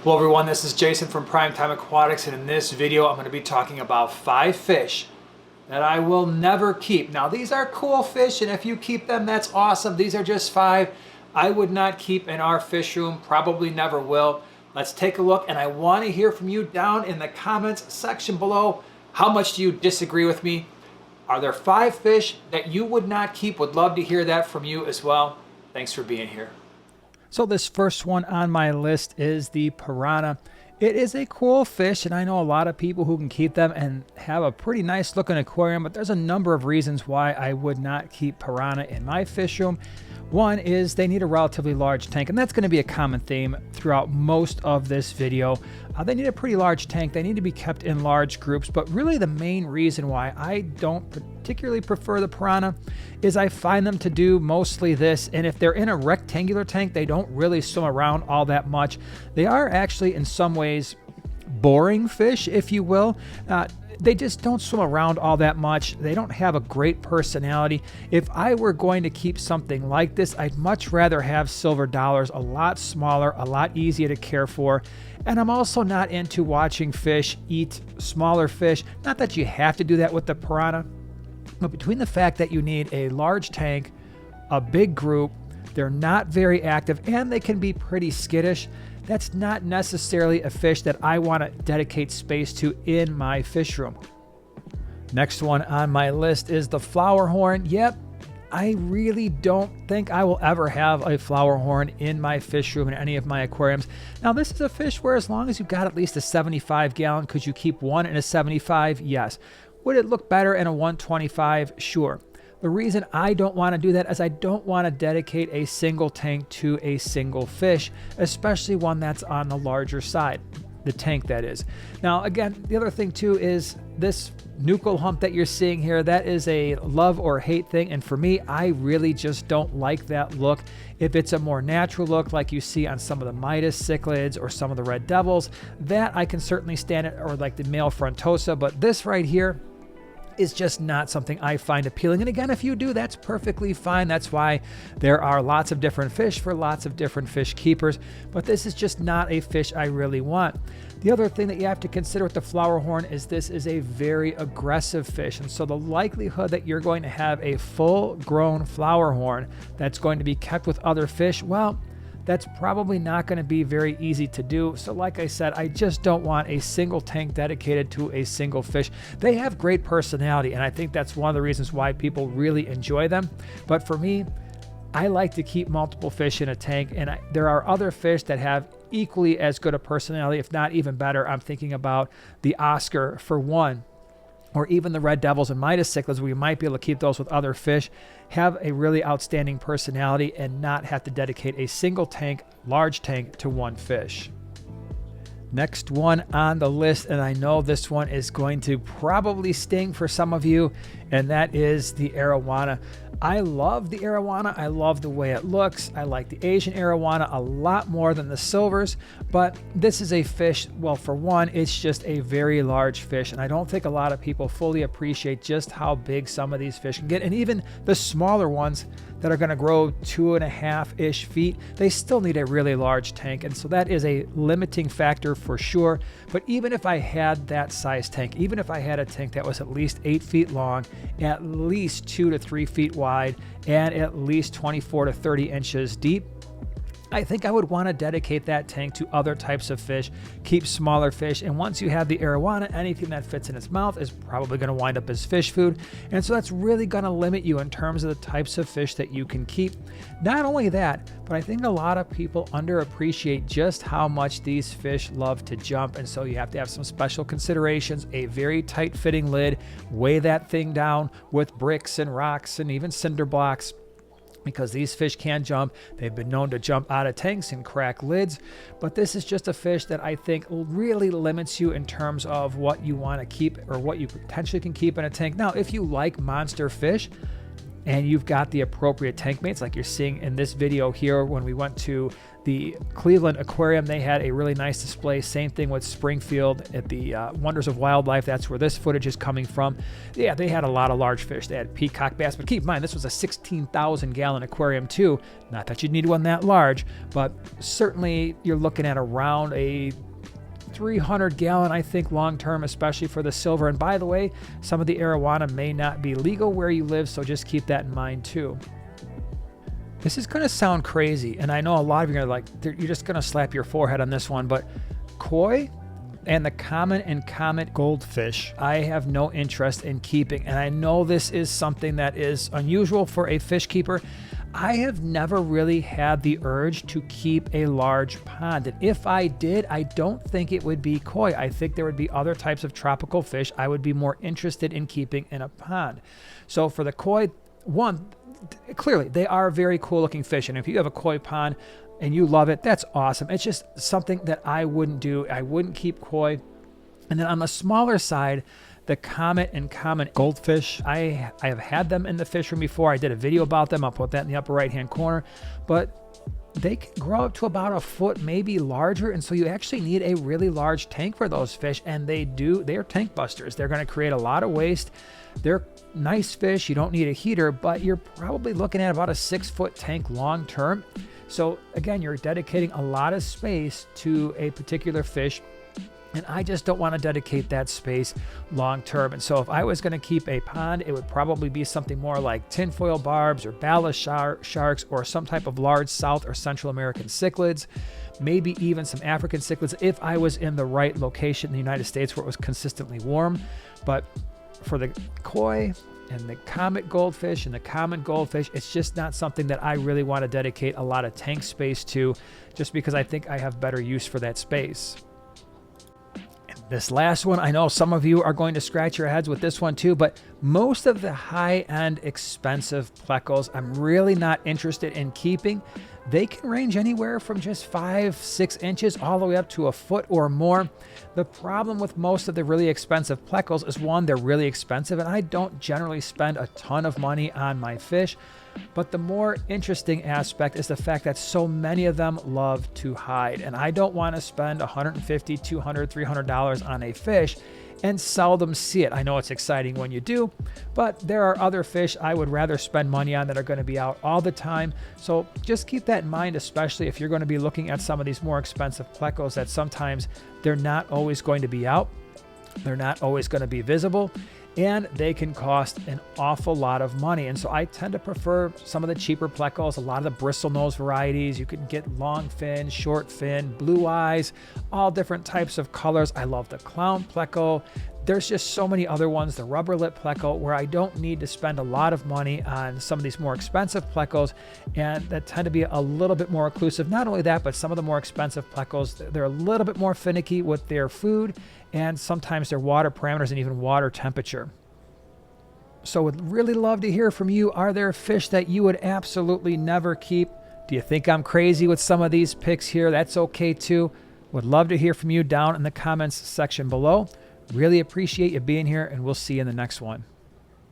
Hello everyone, this is Jason from Primetime Aquatics, and in this video I'm going to be talking about 5 fish that I will never keep. Now these are cool fish, and if you keep them, that's awesome. These are just 5 I would not keep in our fish room, probably never will. Let's take a look, and I want to hear from you down in the comments section below. How much do you disagree with me? Are there 5 fish that you would not keep? Would love to hear that from you as well. Thanks for being here. So this first one on my list is the Piranha. It is a cool fish, and I know a lot of people who can keep them and have a pretty nice looking aquarium, but there's a number of reasons why I would not keep Piranha in my fish room. One is they need a relatively large tank, and that's going to be a common theme throughout most of this video. They need a pretty large tank. They need to be kept in large groups, but really the main reason why I don't particularly prefer the Piranha is I find them to do mostly this, and if they're in a rectangular tank, they don't really swim around all that much. They are actually in some ways boring fish, if you will. They just don't swim around all that much. They don't have a great personality. If I were going to keep something like this, I'd much rather have silver dollars, a lot smaller, a lot easier to care for. And I'm also not into watching fish eat smaller fish. Not that you have to do that with the Piranha, but between the fact that you need a large tank, a big group, they're not very active, and they can be pretty skittish, that's not necessarily a fish that I want to dedicate space to in my fish room. Next one on my list is the flower horn. Yep, I really don't think I will ever have a flower horn in my fish room in any of my aquariums. Now this is a fish where as long as you've got at least a 75 gallon, could you keep one in a 75? Yes. Would it look better in a 125? Sure. The reason I don't want to do that is I don't want to dedicate a single tank to a single fish, especially one that's on the larger side, the tank that is. Now again, the other thing too is this nuchal hump that you're seeing here, that is a love or hate thing, and for me, I really just don't like that look. If it's a more natural look like you see on some of the Midas cichlids or some of the red devils, that I can certainly stand it, or like the male frontosa, but this right here is just not something I find appealing. And again, if you do, that's perfectly fine. That's why there are lots of different fish for lots of different fish keepers, but this is just not a fish I really want. The other thing that you have to consider with the flower horn is this is a very aggressive fish, and so the likelihood that you're going to have a full-grown flower horn that's going to be kept with other fish, well, that's probably not going to be very easy to do. So like I said, I just don't want a single tank dedicated to a single fish. They have great personality, and I think that's one of the reasons why people really enjoy them. But for me, I like to keep multiple fish in a tank, and there are other fish that have equally as good a personality, if not even better. I'm thinking about the Oscar for one, or even the red devils and Midas cichlids, where you might be able to keep those with other fish, have a really outstanding personality and not have to dedicate a single tank, large tank, to one fish. Next one on the list, and I know this one is going to probably sting for some of you, and that is the Arowana. I love the Arowana. I love the way it looks. I like the Asian Arowana a lot more than the silvers, but this is a fish, well, for one, it's just a very large fish, and I don't think a lot of people fully appreciate just how big some of these fish can get, and even the smaller ones that are going to grow 2.5-ish feet, they still need a really large tank, and so that is a limiting factor for sure. But even if I had that size tank, even if I had a tank that was at least 8 feet long, at least 2 to 3 feet wide, and at least 24 to 30 inches deep, I think I would want to dedicate that tank to other types of fish, keep smaller fish, and once you have the Arowana, anything that fits in its mouth is probably going to wind up as fish food, and so that's really going to limit you in terms of the types of fish that you can keep. Not only that, but I think a lot of people underappreciate just how much these fish love to jump, and so you have to have some special considerations, a very tight-fitting lid, weigh that thing down with bricks and rocks and even cinder blocks, because these fish can jump. They've been known to jump out of tanks and crack lids, but this is just a fish that I think really limits you in terms of what you want to keep or what you potentially can keep in a tank. Now, if you like monster fish and you've got the appropriate tank mates, like you're seeing in this video here when we went to The Cleveland Aquarium, they had a really nice display. Same thing with Springfield at the Wonders of Wildlife. That's where this footage is coming from. Yeah, they had a lot of large fish. They had peacock bass, but keep in mind, this was a 16,000 gallon aquarium too. Not that you'd need one that large, but certainly you're looking at around a 300 gallon, I think, long term, especially for the silver. And by the way, some of the Arowana may not be legal where you live, so just keep that in mind too. This is going to sound crazy, and I know a lot of you are like, you're just going to slap your forehead on this one, but koi and the common and comet goldfish, I have no interest in keeping. And I know this is something that is unusual for a fish keeper. I have never really had the urge to keep a large pond. And if I did, I don't think it would be koi. I think there would be other types of tropical fish I would be more interested in keeping in a pond. So for the koi, one, clearly they are very cool looking fish. And if you have a koi pond and you love it, that's awesome. It's just something that I wouldn't do. I wouldn't keep koi. And then on the smaller side, the comet and common goldfish, I have had them in the fish room before. I did a video about them. I'll put that in the upper right hand corner. But they can grow up to about a foot, maybe larger. And so you actually need a really large tank for those fish. And they're tank busters. They're going to create a lot of waste. They're nice fish. You don't need a heater, but you're probably looking at about a 6-foot tank long term. So again, you're dedicating a lot of space to a particular fish. And I just don't want to dedicate that space long term. And so if I was going to keep a pond, it would probably be something more like tinfoil barbs or ballast sharks or some type of large South or Central American cichlids, maybe even some African cichlids if I was in the right location in the United States where it was consistently warm. But for the koi and the comet goldfish and the common goldfish, it's just not something that I really want to dedicate a lot of tank space to, just because I think I have better use for that space. This last one, I know some of you are going to scratch your heads with this one too, but most of the high-end expensive plecos, I'm really not interested in keeping. They can range anywhere from just 5-6 inches all the way up to a foot or more. The problem with most of the really expensive plecos is, one, they're really expensive, and I don't generally spend a ton of money on my fish. But the more interesting aspect is the fact that so many of them love to hide. And I don't want to spend $150, $200, $300 on a fish and seldom see it. I know it's exciting when you do, but there are other fish I would rather spend money on that are going to be out all the time. So just keep that in mind, especially if you're going to be looking at some of these more expensive plecos, that sometimes they're not always going to be out. They're not always going to be visible. And they can cost an awful lot of money. And so I tend to prefer some of the cheaper plecos, a lot of the bristlenose varieties. You can get long fin, short fin, blue eyes, all different types of colors. I love the clown pleco. There's just so many other ones, the rubber lip pleco, where I don't need to spend a lot of money on some of these more expensive plecos, and that tend to be a little bit more reclusive. Not only that, but some of the more expensive plecos, they're a little bit more finicky with their food and sometimes their water parameters and even water temperature. So would really love to hear from you. Are there fish that you would absolutely never keep? Do you think I'm crazy with some of these picks here? That's okay too. Would love to hear from you down in the comments section below. Really appreciate you being here, and we'll see you in the next one.